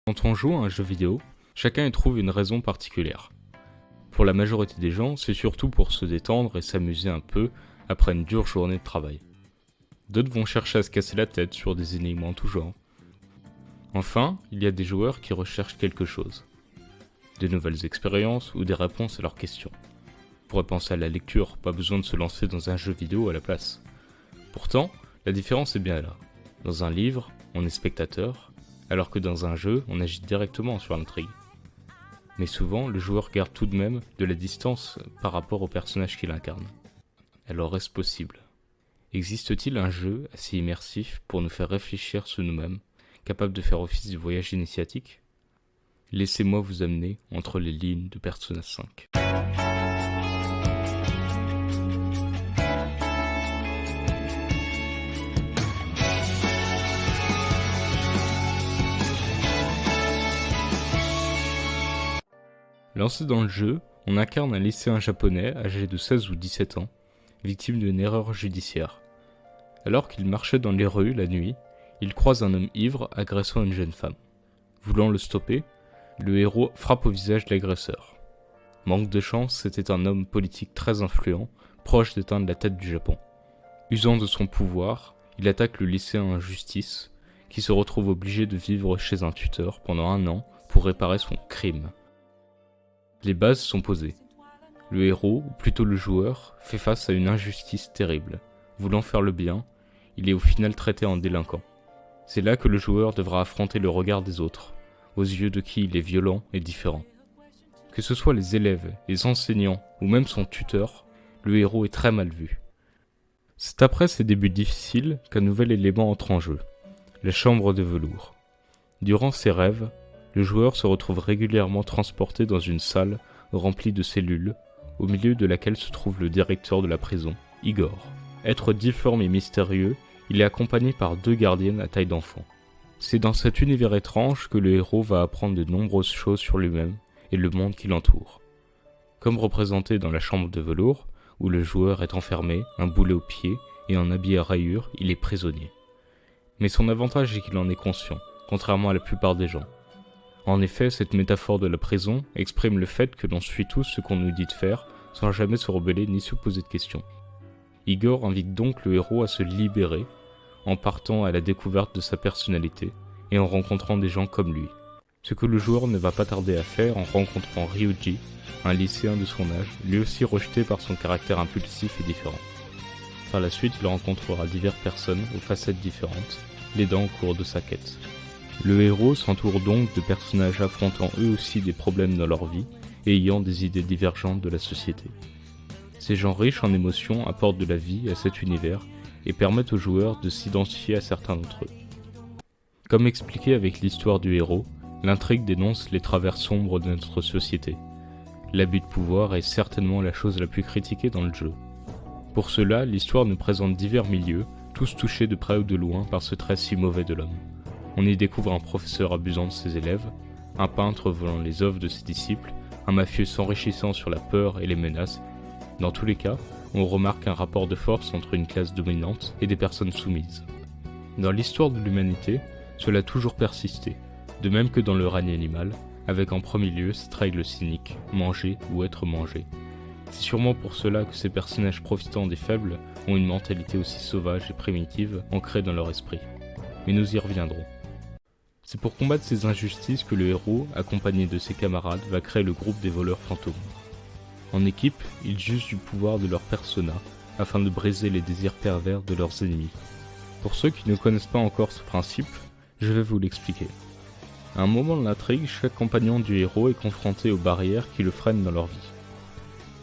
Quand on joue à un jeu vidéo, chacun y trouve une raison particulière. Pour la majorité des gens, c'est surtout pour se détendre et s'amuser un peu après une dure journée de travail. D'autres vont chercher à se casser la tête sur des énigmes en tout genre. Enfin, il y a des joueurs qui recherchent quelque chose. De nouvelles expériences ou des réponses à leurs questions. On pourrait penser à la lecture, pas besoin de se lancer dans un jeu vidéo à la place. Pourtant, la différence est bien là. Dans un livre, on est spectateur, alors que dans un jeu, on agit directement sur l'intrigue. Mais souvent, le joueur garde tout de même de la distance par rapport au personnage qu'il incarne. Alors est-ce possible ? Existe-t-il un jeu assez immersif pour nous faire réfléchir sur nous-mêmes, capable de faire office de voyage initiatique ? Laissez-moi vous amener entre les lignes de Persona 5. Lancé dans le jeu, on incarne un lycéen japonais âgé de 16 ou 17 ans, victime d'une erreur judiciaire. Alors qu'il marchait dans les rues la nuit, il croise un homme ivre agressant une jeune femme. Voulant le stopper, le héros frappe au visage de l'agresseur. Manque de chance, c'était un homme politique très influent, proche d'éteindre la tête du Japon. Usant de son pouvoir, il attaque le lycéen en justice, qui se retrouve obligé de vivre chez un tuteur pendant 1 an pour réparer son crime. Les bases sont posées. Le héros, ou plutôt le joueur, fait face à une injustice terrible. Voulant faire le bien, il est au final traité en délinquant. C'est là que le joueur devra affronter le regard des autres, aux yeux de qui il est violent et différent. Que ce soit les élèves, les enseignants ou même son tuteur, le héros est très mal vu. C'est après ces débuts difficiles qu'un nouvel élément entre en jeu, la chambre de velours. Durant ses rêves, le joueur se retrouve régulièrement transporté dans une salle remplie de cellules, au milieu de laquelle se trouve le directeur de la prison, Igor. Être difforme et mystérieux, il est accompagné par 2 gardiennes à taille d'enfant. C'est dans cet univers étrange que le héros va apprendre de nombreuses choses sur lui-même et le monde qui l'entoure. Comme représenté dans la chambre de velours, où le joueur est enfermé, un boulet au pied et en habit à rayures, il est prisonnier. Mais son avantage est qu'il en est conscient, contrairement à la plupart des gens. En effet, cette métaphore de la prison exprime le fait que l'on suit tous ce qu'on nous dit de faire, sans jamais se rebeller ni se poser de questions. Igor invite donc le héros à se libérer, en partant à la découverte de sa personnalité, et en rencontrant des gens comme lui. Ce que le joueur ne va pas tarder à faire en rencontrant Ryuji, un lycéen de son âge, lui aussi rejeté par son caractère impulsif et différent. Par la suite, il rencontrera diverses personnes aux facettes différentes, l'aidant au cours de sa quête. Le héros s'entoure donc de personnages affrontant eux aussi des problèmes dans leur vie et ayant des idées divergentes de la société. Ces gens riches en émotions apportent de la vie à cet univers et permettent aux joueurs de s'identifier à certains d'entre eux. Comme expliqué avec l'histoire du héros, l'intrigue dénonce les travers sombres de notre société. L'abus de pouvoir est certainement la chose la plus critiquée dans le jeu. Pour cela, l'histoire nous présente divers milieux, tous touchés de près ou de loin par ce trait si mauvais de l'homme. On y découvre un professeur abusant de ses élèves, un peintre volant les œuvres de ses disciples, un mafieux s'enrichissant sur la peur et les menaces. Dans tous les cas, on remarque un rapport de force entre une classe dominante et des personnes soumises. Dans l'histoire de l'humanité, cela a toujours persisté, de même que dans le règne animal, avec en premier lieu cette règle cynique, manger ou être mangé. C'est sûrement pour cela que ces personnages profitant des faibles ont une mentalité aussi sauvage et primitive ancrée dans leur esprit. Mais nous y reviendrons. C'est pour combattre ces injustices que le héros, accompagné de ses camarades, va créer le groupe des voleurs fantômes. En équipe, ils usent du pouvoir de leur persona afin de briser les désirs pervers de leurs ennemis. Pour ceux qui ne connaissent pas encore ce principe, je vais vous l'expliquer. À un moment de l'intrigue, chaque compagnon du héros est confronté aux barrières qui le freinent dans leur vie.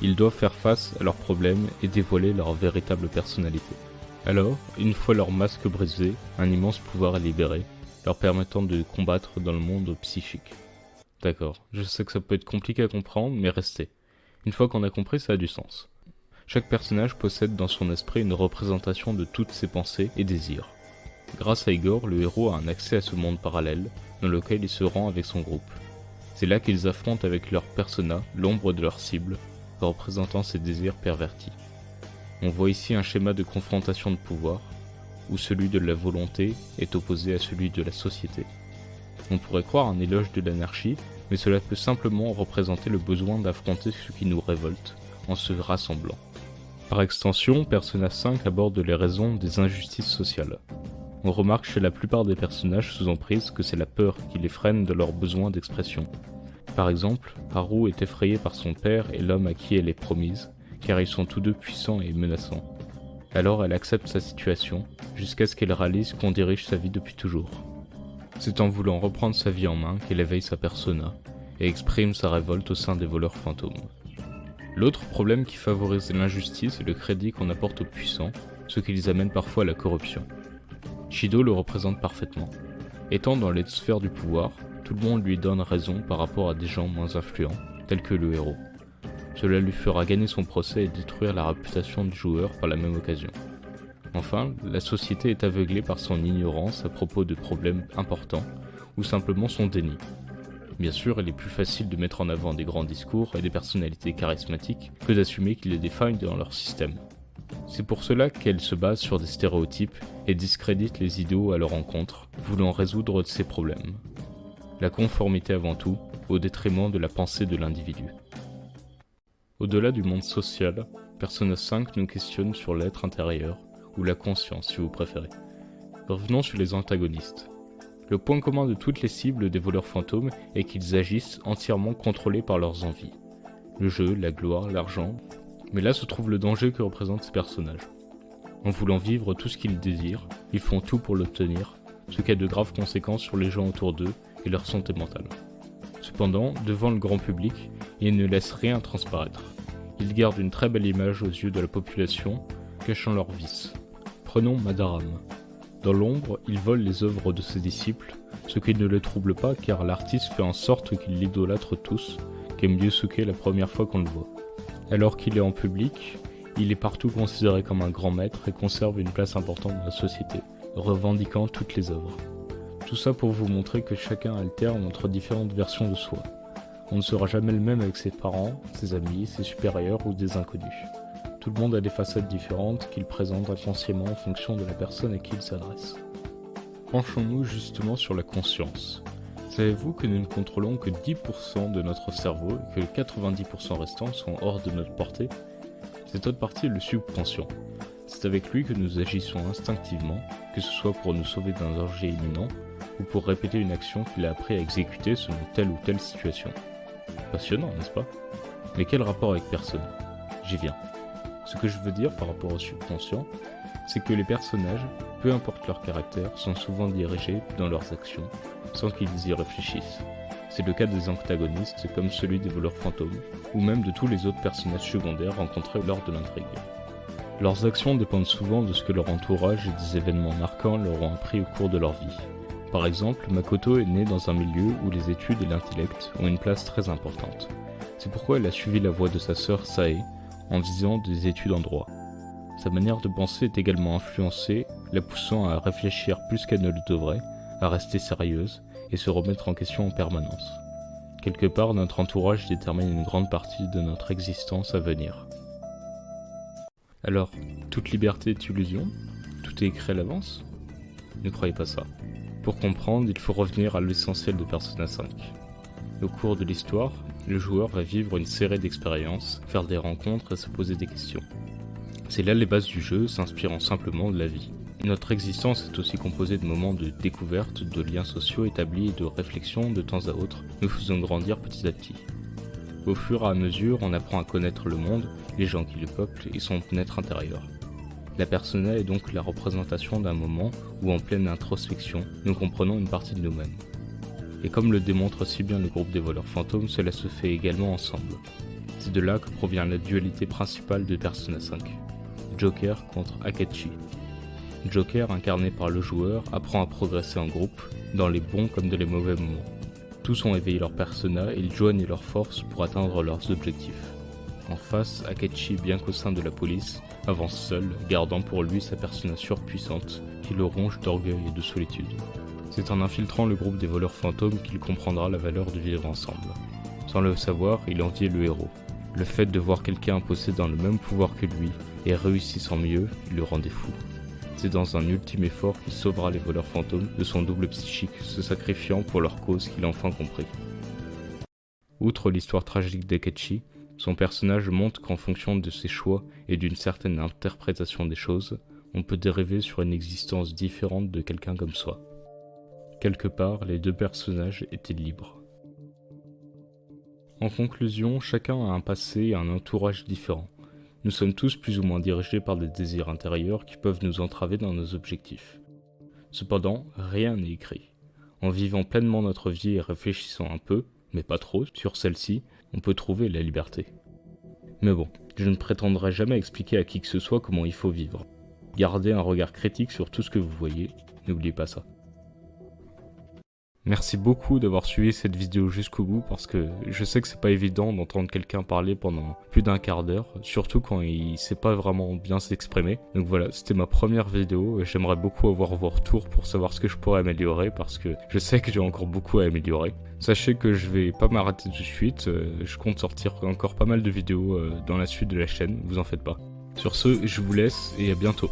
Ils doivent faire face à leurs problèmes et dévoiler leur véritable personnalité. Alors, une fois leur masque brisé, un immense pouvoir est libéré, leur permettant de combattre dans le monde psychique. D'accord, je sais que ça peut être compliqué à comprendre, mais restez. Une fois qu'on a compris, ça a du sens. Chaque personnage possède dans son esprit une représentation de toutes ses pensées et désirs. Grâce à Igor, le héros a un accès à ce monde parallèle, dans lequel il se rend avec son groupe. C'est là qu'ils affrontent avec leur persona l'ombre de leur cible, représentant ses désirs pervertis. On voit ici un schéma de confrontation de pouvoir, où celui de la volonté est opposé à celui de la société. On pourrait croire un éloge de l'anarchie, mais cela peut simplement représenter le besoin d'affronter ce qui nous révolte, en se rassemblant. Par extension, Persona 5 aborde les raisons des injustices sociales. On remarque chez la plupart des personnages sous emprise que c'est la peur qui les freine de leur besoin d'expression. Par exemple, Haru est effrayée par son père et l'homme à qui elle est promise, car ils sont tous deux puissants et menaçants. Alors elle accepte sa situation, jusqu'à ce qu'elle réalise qu'on dirige sa vie depuis toujours. C'est en voulant reprendre sa vie en main qu'elle éveille sa persona, et exprime sa révolte au sein des voleurs fantômes. L'autre problème qui favorise l'injustice est le crédit qu'on apporte aux puissants, ce qui les amène parfois à la corruption. Shido le représente parfaitement. Étant dans les sphères du pouvoir, tout le monde lui donne raison par rapport à des gens moins influents, tels que le héros. Cela lui fera gagner son procès et détruire la réputation du joueur par la même occasion. Enfin, la société est aveuglée par son ignorance à propos de problèmes importants, ou simplement son déni. Bien sûr, il est plus facile de mettre en avant des grands discours et des personnalités charismatiques que d'assumer qu'il y a des failles dans leur système. C'est pour cela qu'elle se base sur des stéréotypes et discrédite les idéaux à leur encontre, voulant résoudre ces problèmes. La conformité avant tout, au détriment de la pensée de l'individu. Au-delà du monde social, Persona 5 nous questionne sur l'être intérieur, ou la conscience si vous préférez. Revenons sur les antagonistes. Le point commun de toutes les cibles des voleurs fantômes est qu'ils agissent entièrement contrôlés par leurs envies. Le jeu, la gloire, l'argent. Mais là se trouve le danger que représentent ces personnages. En voulant vivre tout ce qu'ils désirent, ils font tout pour l'obtenir, ce qui a de graves conséquences sur les gens autour d'eux et leur santé mentale. Cependant, devant le grand public, ils ne laissent rien transparaître. Ils gardent une très belle image aux yeux de la population, cachant leurs vices. Prenons Madaram. Dans l'ombre, il vole les œuvres de ses disciples, ce qui ne le trouble pas car l'artiste fait en sorte qu'ils l'idolâtrent tous, qu'aime Yosuke la première fois qu'on le voit. Alors qu'il est en public, il est partout considéré comme un grand maître et conserve une place importante dans la société, revendiquant toutes les œuvres. Tout ça pour vous montrer que chacun alterne entre différentes versions de soi. On ne sera jamais le même avec ses parents, ses amis, ses supérieurs ou des inconnus. Tout le monde a des facettes différentes qu'il présente inconsciemment en fonction de la personne à qui il s'adresse. Penchons-nous justement sur la conscience. Savez-vous que nous ne contrôlons que 10% de notre cerveau et que les 90% restants sont hors de notre portée? Cette autre partie est le subconscient. C'est avec lui que nous agissons instinctivement, que ce soit pour nous sauver d'un danger imminent ou pour répéter une action qu'il a appris à exécuter selon telle ou telle situation. Passionnant, n'est-ce pas? Mais quel rapport avec personne? J'y viens. Ce que je veux dire par rapport au subconscient, c'est que les personnages, peu importe leur caractère, sont souvent dirigés dans leurs actions, sans qu'ils y réfléchissent. C'est le cas des antagonistes comme celui des voleurs fantômes, ou même de tous les autres personnages secondaires rencontrés lors de l'intrigue. Leurs actions dépendent souvent de ce que leur entourage et des événements marquants leur ont appris au cours de leur vie. Par exemple, Makoto est née dans un milieu où les études et l'intellect ont une place très importante. C'est pourquoi elle a suivi la voie de sa sœur Sae, en visant des études en droit. Sa manière de penser est également influencée, la poussant à réfléchir plus qu'elle ne le devrait, à rester sérieuse et se remettre en question en permanence. Quelque part, notre entourage détermine une grande partie de notre existence à venir. Alors, toute liberté est illusion? Tout est écrit à l'avance? Ne croyez pas ça. Pour comprendre, il faut revenir à l'essentiel de Persona 5. Au cours de l'histoire, le joueur va vivre une série d'expériences, faire des rencontres et se poser des questions. C'est là les bases du jeu, s'inspirant simplement de la vie. Notre existence est aussi composée de moments de découverte, de liens sociaux établis et de réflexions de temps à autre, nous faisant grandir petit à petit. Au fur et à mesure, on apprend à connaître le monde, les gens qui le peuplent et son être intérieur. La persona est donc la représentation d'un moment où, en pleine introspection, nous comprenons une partie de nous-mêmes. Et comme le démontre si bien le groupe des voleurs fantômes, cela se fait également ensemble. C'est de là que provient la dualité principale de Persona 5. Joker contre Akechi. Joker, incarné par le joueur, apprend à progresser en groupe, dans les bons comme dans les mauvais moments. Tous ont éveillé leur persona et ils joignent leurs forces pour atteindre leurs objectifs. En face, Akechi, bien qu'au sein de la police, avance seul, gardant pour lui sa persona surpuissante, qui le ronge d'orgueil et de solitude. C'est en infiltrant le groupe des voleurs fantômes qu'il comprendra la valeur de vivre ensemble. Sans le savoir, il enviait le héros. Le fait de voir quelqu'un possédant le même pouvoir que lui et réussissant mieux, il le rendait fou. C'est dans un ultime effort qu'il sauvera les voleurs fantômes de son double psychique, se sacrifiant pour leur cause qu'il a enfin compris. Outre l'histoire tragique d'Akechi, son personnage montre qu'en fonction de ses choix et d'une certaine interprétation des choses, on peut dériver sur une existence différente de quelqu'un comme soi. Quelque part, les deux personnages étaient libres. En conclusion, chacun a un passé et un entourage différents. Nous sommes tous plus ou moins dirigés par des désirs intérieurs qui peuvent nous entraver dans nos objectifs. Cependant, rien n'est écrit. En vivant pleinement notre vie et réfléchissant un peu, mais pas trop, sur celle-ci, on peut trouver la liberté. Mais bon, je ne prétendrai jamais expliquer à qui que ce soit comment il faut vivre. Gardez un regard critique sur tout ce que vous voyez, n'oubliez pas ça. Merci beaucoup d'avoir suivi cette vidéo jusqu'au bout parce que je sais que c'est pas évident d'entendre quelqu'un parler pendant plus d'un quart d'heure, surtout quand il sait pas vraiment bien s'exprimer. Donc voilà, c'était ma première vidéo et j'aimerais beaucoup avoir vos retours pour savoir ce que je pourrais améliorer parce que je sais que j'ai encore beaucoup à améliorer. Sachez que je vais pas m'arrêter tout de suite, je compte sortir encore pas mal de vidéos dans la suite de la chaîne, vous en faites pas. Sur ce, je vous laisse et à bientôt.